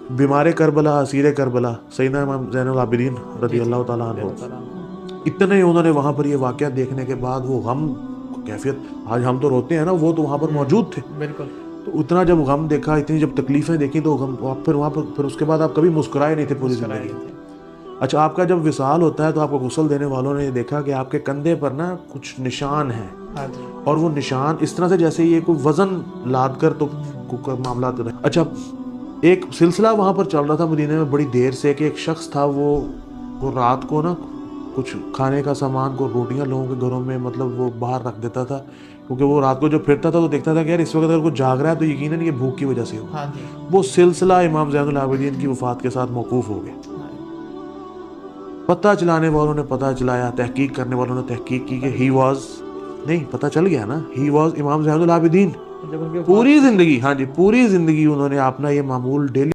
بیمار کربلا، اسیر کربلا سیدنا امام زین العابدین رضی اللہ تعالیٰ عنہ، اتنے انہوں نے وہاں پر یہ واقعہ دیکھنے کے بعد وہ غم کیفیت، آج ہم تو روتے ہیں نا، وہ تو وہاں پر موجود تھے. بالکل. تو اتنا جب غم دیکھا، اتنی جب تکلیفیں دیکھی، تو غم پھر وہاں پر پھر اس کے بعد آپ کبھی مسکرائے نہیں تھے پوری زندگی. اچھا آپ کا جب وصال ہوتا ہے تو آپ کو غسل دینے والوں نے یہ دیکھا کہ آپ کے کندھے پر نا کچھ نشان ہیں، اور وہ نشان اس طرح سے جیسے یہ کوئی وزن لاد کر تو معاملات رہے. اچھا ایک سلسلہ وہاں پر چل رہا تھا مدینے میں بڑی دیر سے کہ ایک شخص تھا وہ رات کو نا کچھ کھانے کا سامان کو، روٹیاں لوگوں کے گھروں میں مطلب وہ باہر رکھ دیتا تھا، کیونکہ وہ رات کو جو پھرتا تھا تو دیکھتا تھا کہ یار اس وقت اگر کوئی جاگ رہا ہے تو یقیناً یہ بھوک کی وجہ سے ہو. وہ سلسلہ امام زین العابدین کی وفات کے ساتھ موقوف ہو گیا. پتہ چلانے والوں نے پتہ چلایا، تحقیق کرنے والوں نے تحقیق کی کہ ہی واز، نہیں پتہ چل گیا نا، ہی واز امام زین العابدین. پوری زندگی، ہاں جی پوری زندگی انہوں نے اپنا یہ معمول ڈیلی